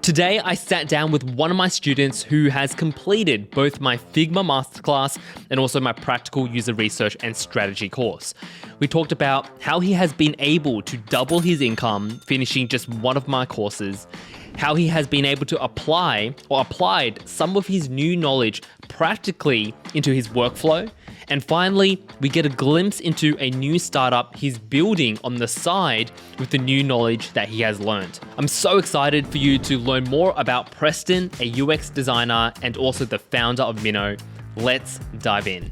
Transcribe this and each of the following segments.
Today, I sat down with one of my students who has completed both my Figma Masterclass and also my Practical User Research and Strategy course. We talked about how he has been able to double his income finishing just one of my courses, how he has been able to applied some of his new knowledge practically into his workflow. And finally, we get a glimpse into a new startup he's building on the side with the new knowledge that he has learned. I'm so excited for you to learn more about Preston, a UX designer and also the founder of Minnow. Let's dive in.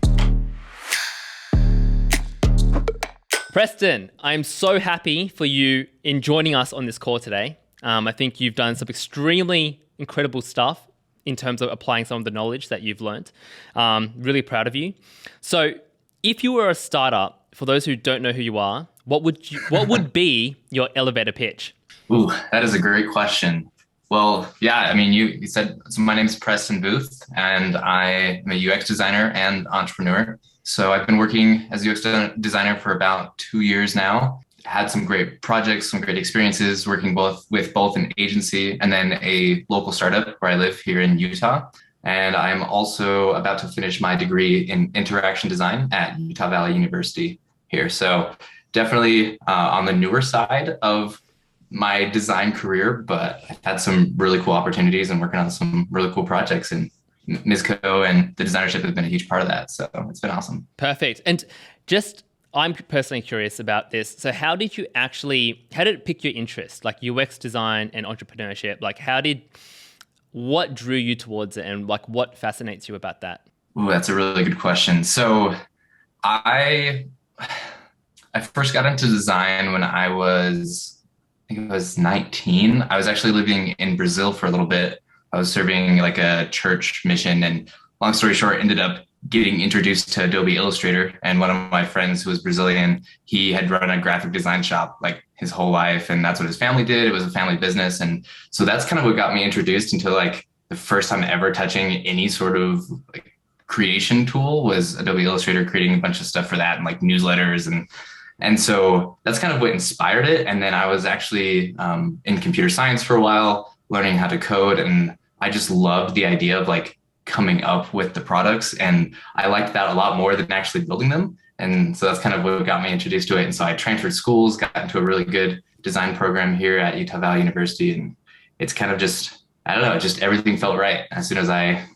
Preston, I'm so happy for you in joining us on this call today. I think you've done some extremely incredible stuff in terms of applying some of the knowledge that you've learned. Really proud of you. So if you were a startup, for those who don't know who you are, what would be your elevator pitch? Ooh, that is a great question. Well, yeah, I mean, you said, so my name is Preston Booth, and I am a UX designer and entrepreneur. So I've been working as a UX designer for about 2 years now. Had some great projects, some great experiences working with both an agency and then a local startup where I live here in Utah. And I'm also about to finish my degree in interaction design at Utah Valley University here. So definitely on the newer side of my design career, but I've had some really cool opportunities and working on some really cool projects, and MISCO and the designership have been a huge part of that. So it's been awesome. Perfect. And I'm personally curious about this. So how did it pick your interest, like UX design and entrepreneurship? Like what drew you towards it, and like what fascinates you about that? Ooh, that's a really good question. So I first got into design when I think it was 19. I was actually living in Brazil for a little bit. I was serving like a church mission, and long story short, ended up getting introduced to Adobe Illustrator. And one of my friends who was Brazilian, he had run a graphic design shop like his whole life. And that's what his family did. It was a family business. And so that's kind of what got me introduced into like the first time ever touching any sort of like creation tool was Adobe Illustrator, creating a bunch of stuff for that and like newsletters. And so that's kind of what inspired it. And then I was actually in computer science for a while, learning how to code. And I just loved the idea of like coming up with the products. And I liked that a lot more than actually building them. And so that's kind of what got me introduced to it. And so I transferred schools, got into a really good design program here at Utah Valley University. And it's kind of just, I don't know, just everything felt right as soon as I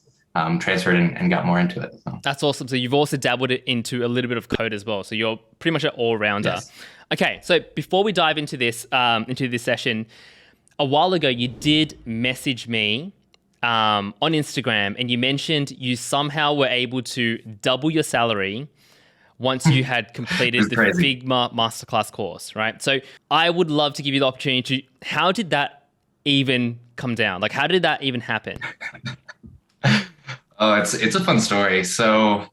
transferred and got more into it. So. That's awesome. So you've also dabbled it into a little bit of code as well. So you're pretty much an all-rounder. Yes. Okay, so before we dive into this session, a while ago you did message me on Instagram, and you mentioned you somehow were able to double your salary once you had completed the Figma Masterclass course, right? So I would love to give you the opportunity how did that even come down? Like, how did that even happen? Oh, it's a fun story. So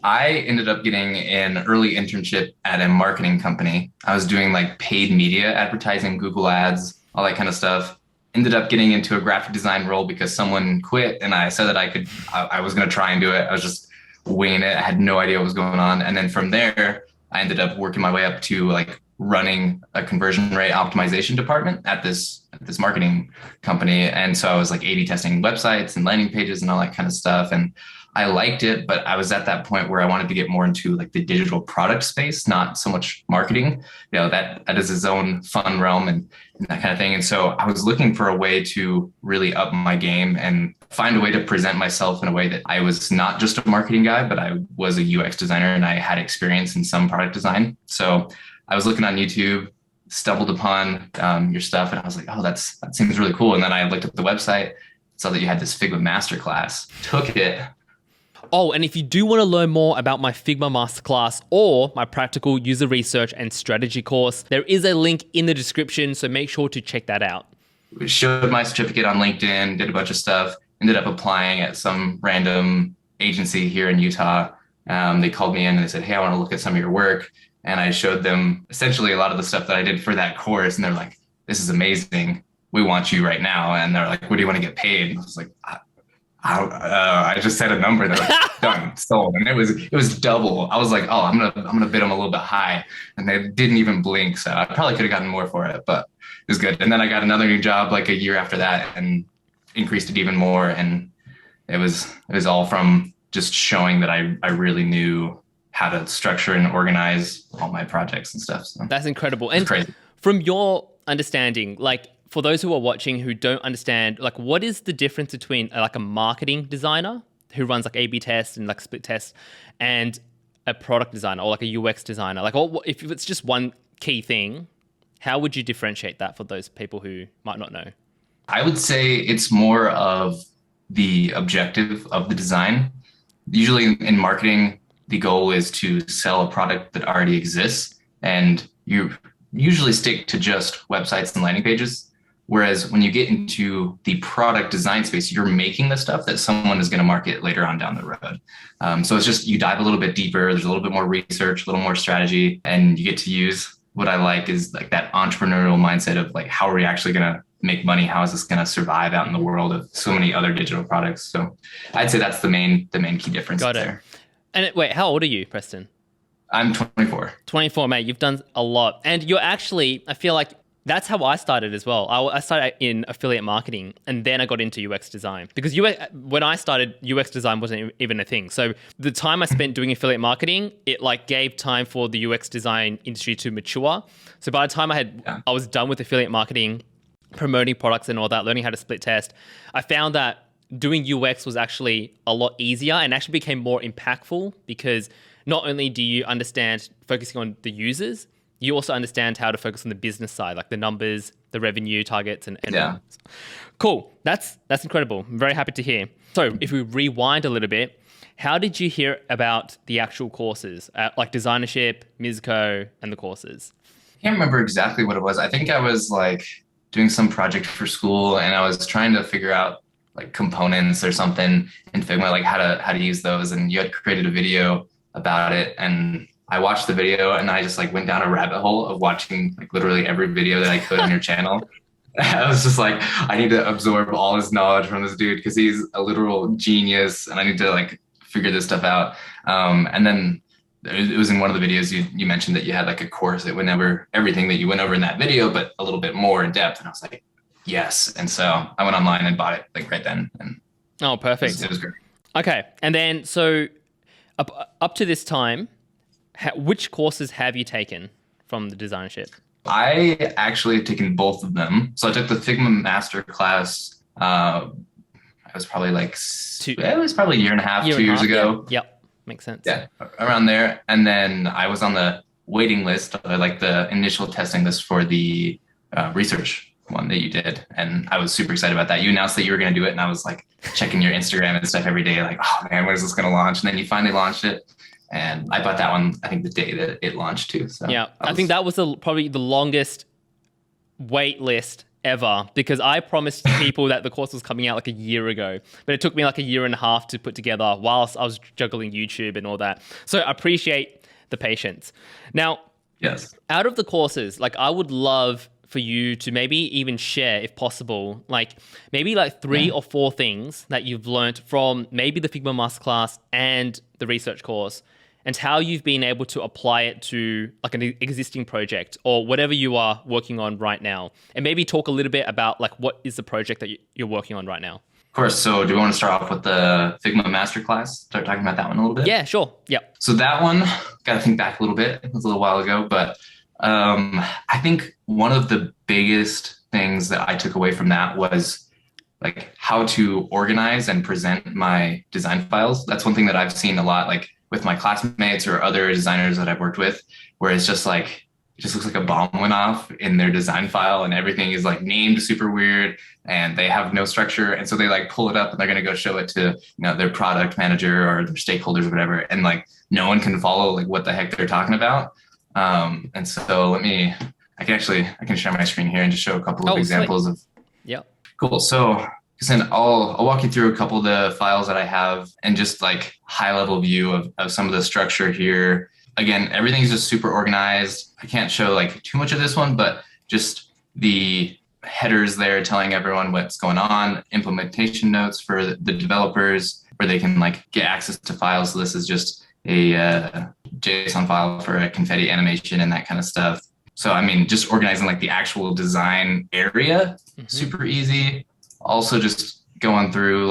I ended up getting an early internship at a marketing company. I was doing like paid media advertising, Google ads, all that kind of stuff. Ended up getting into a graphic design role because someone quit, and I said that I was going to try and do it. I was just winging it. I had no idea what was going on. And then from there, I ended up working my way up to like running a conversion rate optimization department at this marketing company. And so I was like A/B testing websites and landing pages and all that kind of stuff. And I liked it, but I was at that point where I wanted to get more into like the digital product space, not so much marketing. You know, that is its own fun realm and that kind of thing. And so I was looking for a way to really up my game and find a way to present myself in a way that I was not just a marketing guy, but I was a UX designer and I had experience in some product design. So I was looking on YouTube, stumbled upon your stuff, and I was like, oh, that seems really cool. And then I looked up the website, saw that you had this Figma Masterclass, took it. Oh, and if you do want to learn more about my Figma Masterclass or my Practical User Research and Strategy course, there is a link in the description, so make sure to check that out. Showed my certificate on LinkedIn, did a bunch of stuff, ended up applying at some random agency here in Utah. They called me in and they said, hey, I want to look at some of your work. And I showed them essentially a lot of the stuff that I did for that course. And they're like, this is amazing. We want you right now. And they're like, what do you want to get paid? And I was like, I just said a number. They're like, done, sold. And it was double. I was like, I'm gonna bid them a little bit high. And they didn't even blink. So I probably could have gotten more for it. But was good. And then I got another new job like a year after that and increased it even more. And it was all from just showing that I really knew how to structure and organize all my projects and stuff. So That's incredible. And crazy. from your understanding, like for those who are watching who don't understand, like what is the difference between like a marketing designer who runs like A/B tests and like split tests and a product designer or like a UX designer? Like if it's just one key thing, how would you differentiate that for those people who might not know? I would say it's more of the objective of the design. Usually in marketing, the goal is to sell a product that already exists, and you usually stick to just websites and landing pages. Whereas when you get into the product design space, you're making the stuff that someone is going to market later on down the road. So it's just you dive a little bit deeper. There's a little bit more research, a little more strategy, and you get to use what I like is like that entrepreneurial mindset of like, how are we actually going to make money? How is this going to survive out in the world of so many other digital products? So I'd say that's the main key difference. Got it. There. And wait, how old are you, Preston? I'm 24. 24, mate. You've done a lot. And you're actually, I feel like that's how I started as well. I started in affiliate marketing and then I got into UX design because when I started, UX design wasn't even a thing. So the time I spent doing affiliate marketing, it like gave time for the UX design industry to mature. So by the time I was done with affiliate marketing, promoting products and all that, learning how to split test, I found that doing UX was actually a lot easier and actually became more impactful because not only do you understand focusing on the users, you also understand how to focus on the business side, like the numbers, the revenue targets, and yeah. Cool. That's incredible. I'm very happy to hear. So if we rewind a little bit, how did you hear about the actual courses, like Designership, Mizco, and the courses? I can't remember exactly what it was. I think I was like doing some project for school and I was trying to figure out like components or something in Figma, like how to use those. And you had created a video about it. And I watched the video and I just like went down a rabbit hole of watching like literally every video that I could on your channel. I was just like, I need to absorb all his knowledge from this dude because he's a literal genius and I need to like figure this stuff out. And then it was in one of the videos you mentioned that you had like a course that went over everything that you went over in that video, but a little bit more in depth. And I was like, yes. And so I went online and bought it like right then. And oh, perfect. It was great. Okay. And then, so up to this time, which courses have you taken from the Designership? I actually have taken both of them. So I took the Figma Masterclass. I was probably like, it was probably a year and a half, 2 years ago. Yep. Makes sense. Yeah, around there. And then I was on the waiting list, like the initial testing list for the research one that you did. And I was super excited about that. You announced that you were going to do it. And I was like checking your Instagram and stuff every day, like, oh man, when is this going to launch? And then you finally launched it. And I bought that one, I think the day that it launched too. So yeah, I think that was probably the longest wait list ever because I promised people that the course was coming out like a year ago, but it took me like a year and a half to put together whilst I was juggling YouTube and all that. So I appreciate the patience. Now, yes, out of the courses, like I would love for you to maybe even share, if possible, like maybe like 3 or 4 things that you've learned from maybe the Figma Masterclass and the research course and how you've been able to apply it to like an existing project or whatever you are working on right now. And maybe talk a little bit about like what is the project that you're working on right now. Of course. So do we want to start off with the Figma Masterclass? Start talking about that one a little bit? Yeah, sure. Yep. So that one, got to think back a little bit. It was a little while ago, but I think one of the biggest things that I took away from that was like how to organize and present my design files. That's one thing that I've seen a lot, like with my classmates or other designers that I've worked with, where it's just like, it just looks like a bomb went off in their design file and everything is like named super weird and they have no structure. And so they like pull it up and they're going to go show it to, their product manager or their stakeholders or whatever. And like, no one can follow like what the heck they're talking about. And so I can share my screen here and just show a couple of examples of. Yeah. Cool. So I'll walk you through a couple of the files that I have and just like high level view of some of the structure here. Again, everything's just super organized. I can't show like too much of this one, but just the headers there telling everyone what's going on, implementation notes for the developers where they can like get access to files. So this is just a JSON file for a confetti animation and that kind of stuff. So, I mean, just organizing like the actual design area, super easy. Also just going through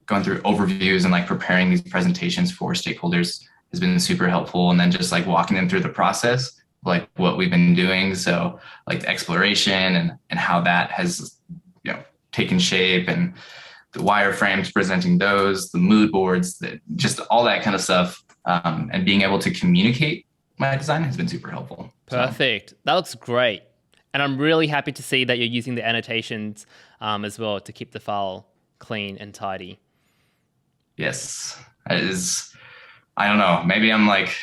overviews and like preparing these presentations for stakeholders has been super helpful. And then just like walking them through the process, like what we've been doing. So like the exploration and how that has, taken shape, and the wireframes, presenting those, the mood boards, just all that kind of stuff. And being able to communicate my design has been super helpful. Perfect. That looks great. And I'm really happy to see that you're using the annotations as well to keep the file clean and tidy. Yes, it is. I don't know. Maybe I'm like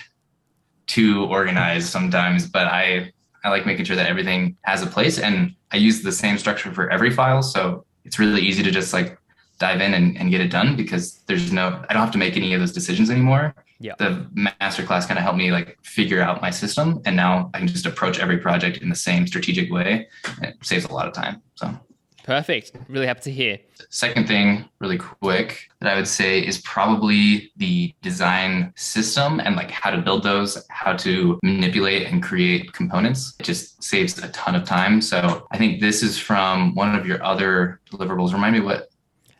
too organized sometimes, but I like making sure that everything has a place, and I use the same structure for every file. So it's really easy to just like dive in and get it done, because I don't have to make any of those decisions anymore. Yeah. The masterclass kind of helped me like figure out my system, and now I can just approach every project in the same strategic way, and it saves a lot of time. So. Perfect. Really happy to hear. Second thing, really quick, that I would say is probably the design system and like how to build those, how to manipulate and create components. It just saves a ton of time. So I think this is from one of your other deliverables. Remind me what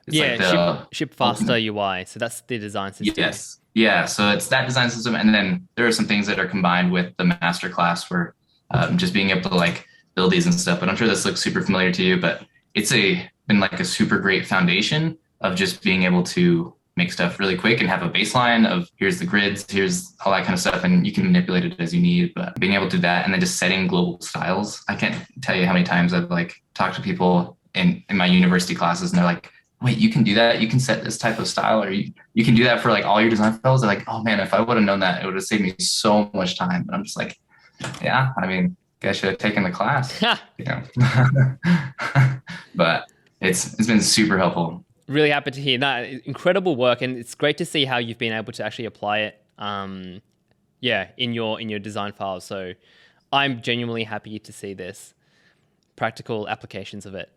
it's like Shipfaster UI. So that's the design system. Yes. Yeah. So it's that design system. And then there are some things that are combined with the masterclass for just being able to like build these and stuff. But I'm sure this looks super familiar to you, but it's been like a super great foundation of just being able to make stuff really quick and have a baseline of here's the grids, here's all that kind of stuff, and you can manipulate it as you need. But being able to do that and then just setting global styles. I can't tell you how many times I've like talked to people in my university classes, and they're like, wait, you can do that? You can set this type of style, or you can do that for like all your design files? They're like, oh man, if I would have known that, it would have saved me so much time. But I'm just like, yeah, I mean, I should have taken the class. But it's been super helpful. Really happy to hear that. Incredible work, and it's great to see how you've been able to actually apply it in your design files. So I'm genuinely happy to see this practical applications of it.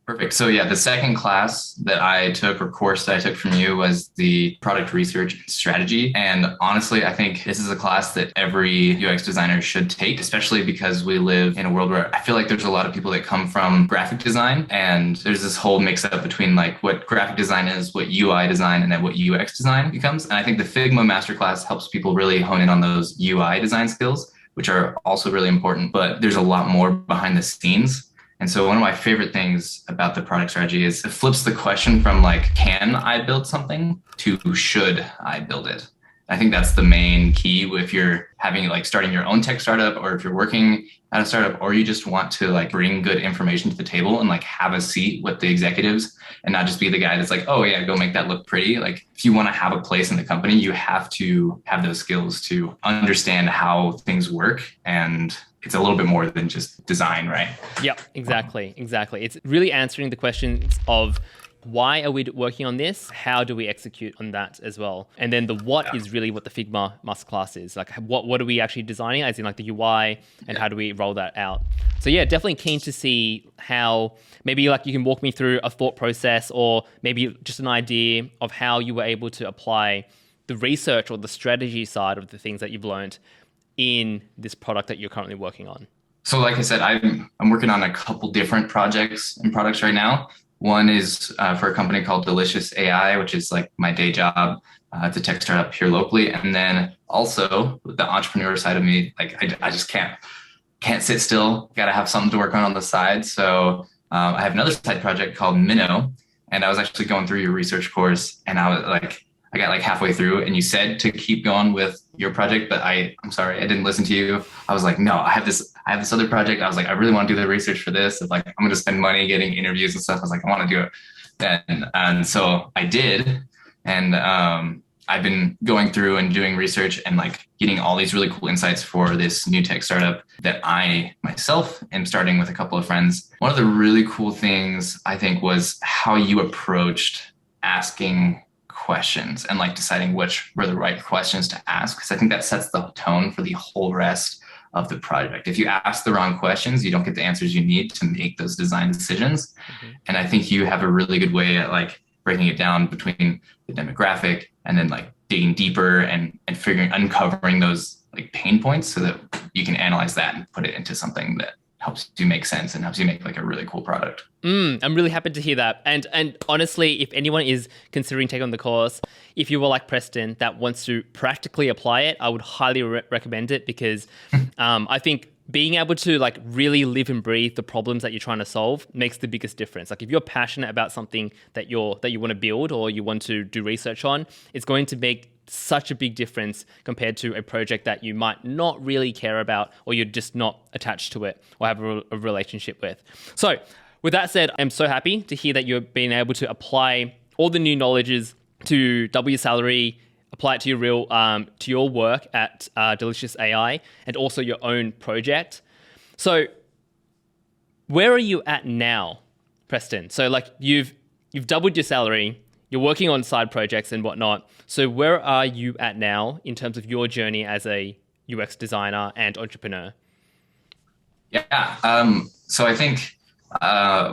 Perfect. So yeah, the second class that I took, or course that I took from you, was the product research strategy. And honestly, I think this is a class that every UX designer should take, especially because we live in a world where I feel like there's a lot of people that come from graphic design, and there's this whole mix up between like what graphic design is, what UI design, and then what UX design becomes. And I think the Figma Masterclass helps people really hone in on those UI design skills, which are also really important, but there's a lot more behind the scenes. And so one of my favorite things about the product strategy is it flips the question from like, can I build something, to should I build it? I think that's the main key if you're having like starting your own tech startup, or if you're working at a startup, or you just want to like bring good information to the table and like have a seat with the executives and not just be the guy that's like, oh yeah, go make that look pretty. Like if you want to have a place in the company, you have to have those skills to understand how things work. And it's a little bit more than just design, right? Yep, exactly. It's really answering the questions of why are we working on this? How do we execute on that as well? And then the what is really what the Figma Masterclass is. Like what are we actually designing, as in like the UI, and how do we roll that out? So yeah, definitely keen to see how maybe like you can walk me through a thought process, or maybe just an idea of how you were able to apply the research or the strategy side of the things that you've learned in this product that you're currently working on. So like I said, I'm working on a couple different projects and products right now. One is for a company called Delicious AI, which is like my day job. It's a tech startup here locally. And then also the entrepreneur side of me, like I just can't sit still. Got to have something to work on the side. So I have another side project called Minnow. And I was actually going through your research course, and I got like halfway through, and you said to keep going with your project, but I'm sorry, I didn't listen to you. I was like, no, I have this other project. I was like, I really want to do the research for this. It's like, I'm going to spend money getting interviews and stuff. I was like, I want to do it. And so I did. And I've been going through and doing research and like getting all these really cool insights for this new tech startup that I myself am starting with a couple of friends. One of the really cool things I think was how you approached asking questions and like deciding which were the right questions to ask, because I think that sets the tone for the whole rest of the project. If you ask the wrong questions, you don't get the answers you need to make those design decisions. Mm-hmm. And I think you have a really good way at like breaking it down between the demographic and then like digging deeper and uncovering those like pain points so that you can analyze that and put it into something that helps you make sense and helps you make like a really cool product. I'm really happy to hear that. And honestly, if anyone is considering taking on the course, if you were like Preston that wants to practically apply it, I would highly recommend it because I think being able to like really live and breathe the problems that you're trying to solve makes the biggest difference. Like if you're passionate about something that you want to build or you want to do research on, it's going to make such a big difference compared to a project that you might not really care about or you're just not attached to it or have a relationship with. So with that said, I'm so happy to hear that you're being able to apply all the new knowledges to double your salary, apply it to your work at Delicious AI and also your own project. So where are you at now, Preston? So like you've doubled your salary, you're working on side projects and whatnot. So where are you at now in terms of your journey as a UX designer and entrepreneur? Yeah. So I think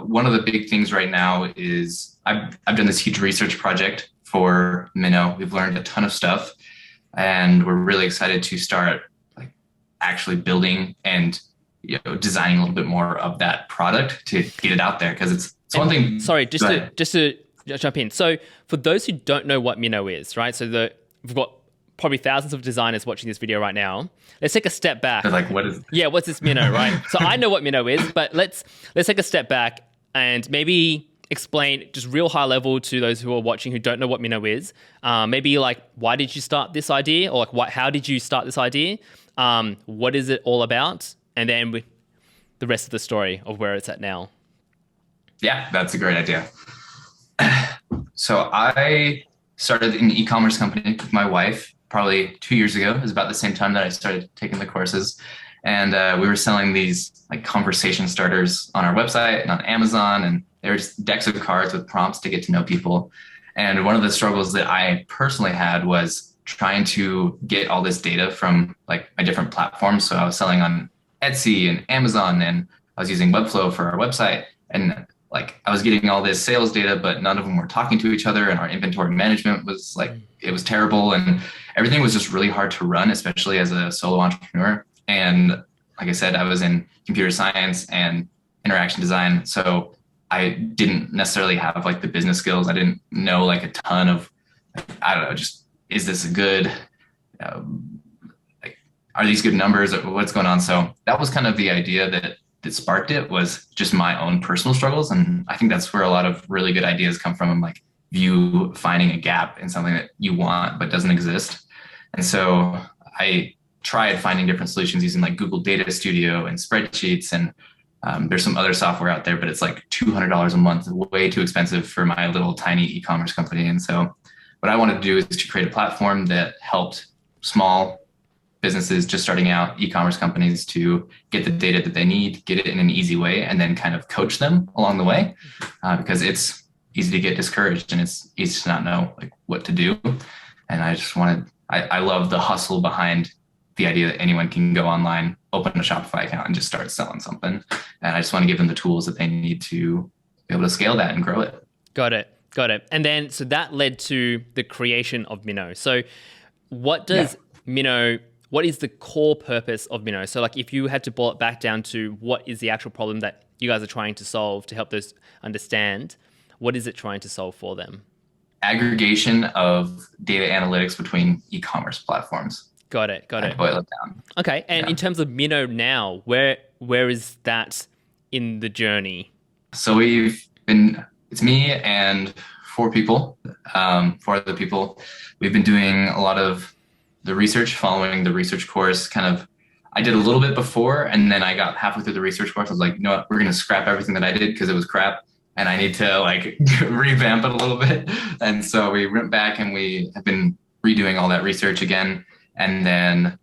one of the big things right now is I've done this huge research project for Minnow. We've learned a ton of stuff and we're really excited to start like actually building and designing a little bit more of that product to get it out there because it's one thing. Sorry, just to jump in. So for those who don't know what Minnow is, right? So we've got probably thousands of designers watching this video right now. Let's take a step back. They're like, what is? Yeah, what's this Minnow, right? So I know what Minnow is, but let's take a step back and maybe explain just real high level to those who are watching who don't know what Minnow is. Maybe like, why did you start this idea? Or like, how did you start this idea? What is it all about? And then with the rest of the story of where it's at now. Yeah, that's a great idea. So I started an e-commerce company with my wife probably 2 years ago. It was about the same time that I started taking the courses. And we were selling these like conversation starters on our website and on Amazon. And they were just decks of cards with prompts to get to know people. And one of the struggles that I personally had was trying to get all this data from like my different platforms. So I was selling on Etsy and Amazon, and I was using Webflow for our website. And like I was getting all this sales data, but none of them were talking to each other. And our inventory management was like, it was terrible. And everything was just really hard to run, especially as a solo entrepreneur. And like I said, I was in computer science and interaction design. So I didn't necessarily have like the business skills. I didn't know like a ton of, I don't know, just, is this a good, like, are these good numbers? What's going on? So that was kind of the idea that sparked it, was just my own personal struggles. And I think that's where a lot of really good ideas come from, like you finding a gap in something that you want but doesn't exist. And so I tried finding different solutions using like Google Data Studio and spreadsheets. And there's some other software out there, but it's like $200 a month, way too expensive for my little tiny e-commerce company. And so what I wanted to do is to create a platform that helped small businesses just starting out, e-commerce companies, to get the data that they need, get it in an easy way, and then kind of coach them along the way, because it's easy to get discouraged and it's easy to not know like what to do. And I just I love the hustle behind the idea that anyone can go online, open a Shopify account and just start selling something. And I just want to give them the tools that they need to be able to scale that and grow it. Got it. And then, so that led to the creation of Minnow. So what does Minnow, what is the core purpose of Minnow? So like if you had to boil it back down to what is the actual problem that you guys are trying to solve to help those understand, what is it trying to solve for them? Aggregation of data analytics between e-commerce platforms. Got it. Boil it down. Okay. And in terms of Minnow now, where is that in the journey? So it's me and four other people. We've been doing a lot of the research, following the research course. I did a little bit before, and then I got halfway through the research course. I was like, you know what, we're going to scrap everything that I did because it was crap. And I need to like revamp it a little bit. And so we went back and we have been redoing all that research again. And then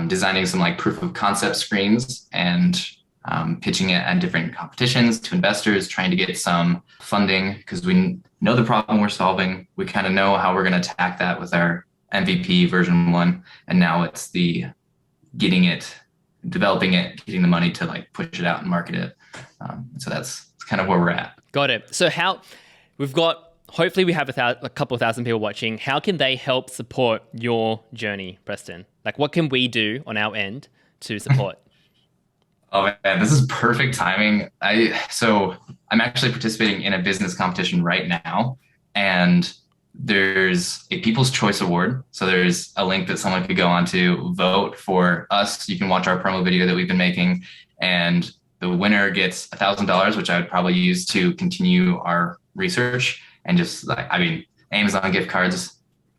designing some like proof of concept screens and pitching it at different competitions to investors, trying to get some funding because we know the problem we're solving. We kind of know how we're going to attack that with our MVP version 1. And now it's the getting it, developing it, getting the money to like push it out and market it. So that's kind of where we're at. Got it. So we've got hopefully we have a couple of thousand people watching. How can they help support your journey, Preston? Like, what can we do on our end to support? Oh man, this is perfect timing. So I'm actually participating in a business competition right now, and there's a People's Choice Award. So there's a link that someone could go on to vote for us. You can watch our promo video that we've been making, and the winner gets $1,000, which I would probably use to continue our research. And just like, I mean, Amazon gift cards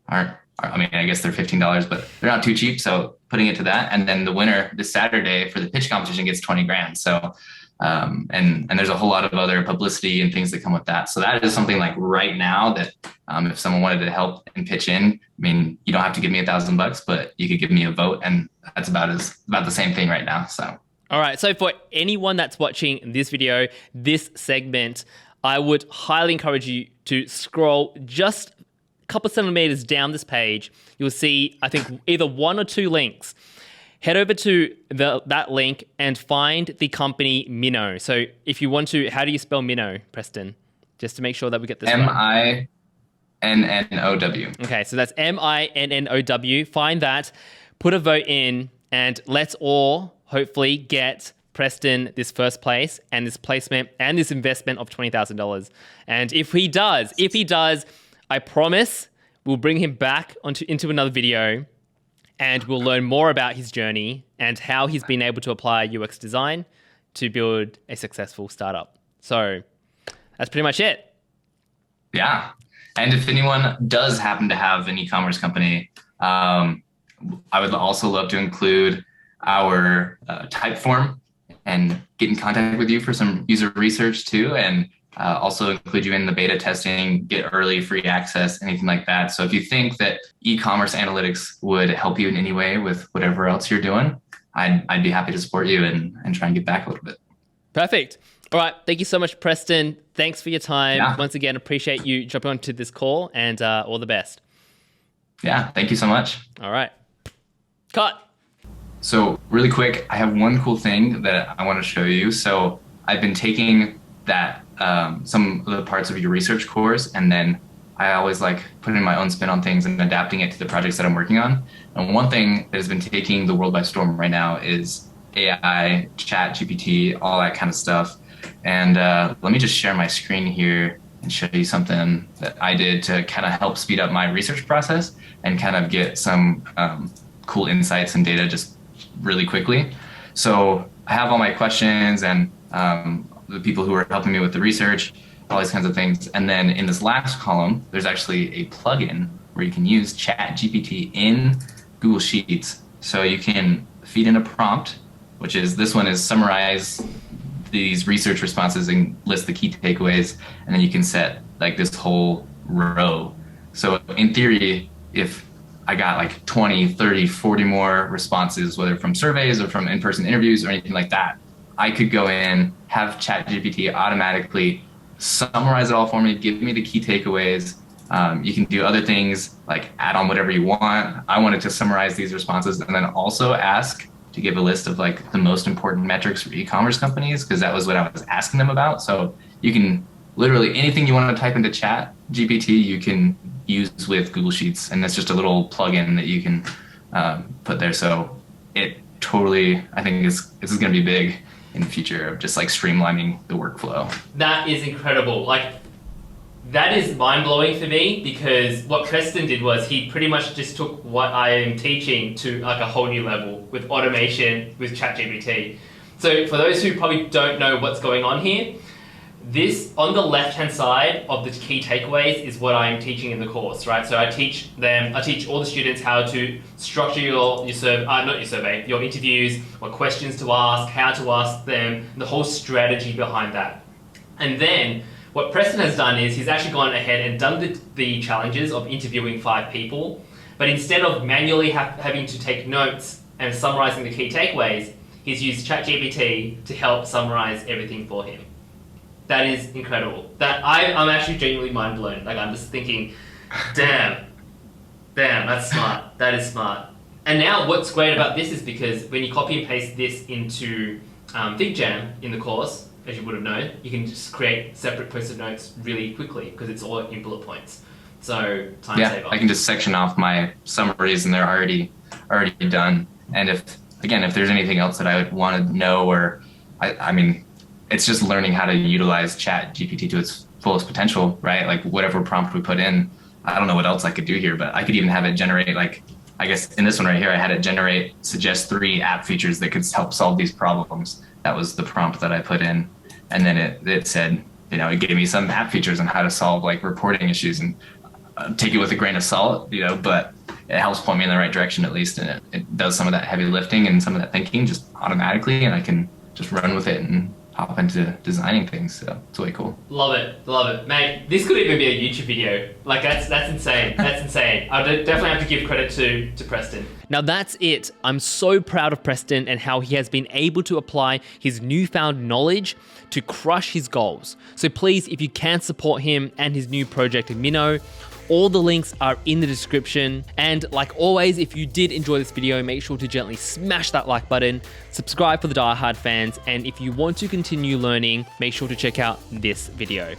aren't, I mean, I guess they're $15, but they're not too cheap. So putting it to that. And then the winner this Saturday for the pitch competition gets 20 grand. So, and there's a whole lot of other publicity and things that come with that. So that is something like right now that, if someone wanted to help and pitch in, I mean, you don't have to give me $1,000, but you could give me a vote, and that's about the same thing right now. So. All right. So for anyone that's watching this video, this segment, I would highly encourage you to scroll just a couple centimeters down this page. You'll see, I think, either one or two links. Head over to that link and find the company Minnow. So if you want to, how do you spell Minnow, Preston? Just to make sure that we get this right. Minnow. Okay, so that's Minnow. Find that, put a vote in, and let's all hopefully get Preston this first place and this placement and this investment of $20,000. And if he does, I promise we'll bring him back into another video, and we'll learn more about his journey and how he's been able to apply UX design to build a successful startup. So that's pretty much it. Yeah. And if anyone does happen to have an e-commerce company, I would also love to include our type form and get in contact with you for some user research too. And also include you in the beta testing, get early free access, anything like that. So if you think that e-commerce analytics would help you in any way with whatever else you're doing, I'd be happy to support you and try and get back a little bit. Perfect. All right. Thank you so much, Preston. Thanks for your time. Yeah. Once again, appreciate you jumping onto this call, and all the best. Yeah. Thank you so much. All right. Cut. So really quick, I have one cool thing that I want to show you. So I've been taking that some of the parts of your research course, and then I always like putting my own spin on things and adapting it to the projects that I'm working on. And one thing that has been taking the world by storm right now is AI, chat, GPT, all that kind of stuff. And let me just share my screen here and show you something that I did to kind of help speed up my research process and kind of get some cool insights and data just really quickly. So I have all my questions and the people who are helping me with the research, all these kinds of things. And then in this last column, there's actually a plugin where you can use Chat GPT in Google Sheets. So you can feed in a prompt, which is, this one is summarize these research responses and list the key takeaways. And then you can set like this whole row. So in theory, if I got like 20, 30, 40 more responses, whether from surveys or from in-person interviews or anything like that, I could go in, have ChatGPT automatically summarize it all for me, give me the key takeaways. You can do other things like add on whatever you want. I wanted to summarize these responses and then also ask to give a list of like the most important metrics for e-commerce companies, because that was what I was asking them about. So you can literally anything you want to type into ChatGPT, you can use with Google Sheets. And that's just a little plugin that you can put there. So it totally, I think this is going to be big in the future of just like streamlining the workflow. That is incredible. Like, that is mind-blowing for me, because what Preston did was he pretty much just took what I am teaching to like a whole new level with automation with ChatGPT. So for those who probably don't know what's going on here, this on the left-hand side of the key takeaways is what I'm teaching in the course, right? So I teach all the students how to structure your interviews, what questions to ask, how to ask them, the whole strategy behind that. And then what Preston has done is he's actually gone ahead and done the challenges of interviewing 5 people, but instead of manually having to take notes and summarizing the key takeaways, he's used ChatGPT to help summarize everything for him. That is incredible. That I'm actually genuinely mind blown. Like, I'm just thinking, damn, that's smart. That is smart. And now what's great about this is because when you copy and paste this into FigJam in the course, as you would have known, you can just create separate post-it notes really quickly because it's all in bullet points. So time saver. I can just section off my summaries and they're already done. And if there's anything else that I would want to know, or I mean, it's just learning how to utilize Chat GPT to its fullest potential, right? Like whatever prompt we put in, I don't know what else I could do here, but I could even have it generate, like, I guess in this one right here, I had it suggest 3 app features that could help solve these problems. That was the prompt that I put in. And then it said, it gave me some app features on how to solve like reporting issues, and take it with a grain of salt, but it helps point me in the right direction at least. And it does some of that heavy lifting and some of that thinking just automatically, and I can just run with it and hop into designing things. So it's way cool. Love it, mate. This could even be a YouTube video. Like that's insane. That's insane. I definitely have to give credit to Preston. Now that's it. I'm so proud of Preston and how he has been able to apply his newfound knowledge to crush his goals. So please, if you can support him and his new project Minnow, all the links are in the description. And like always, if you did enjoy this video, make sure to gently smash that like button, subscribe for the diehard fans, and if you want to continue learning, make sure to check out this video.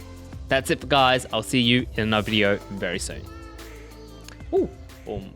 That's it, guys. I'll see you in another video very soon. Ooh, boom.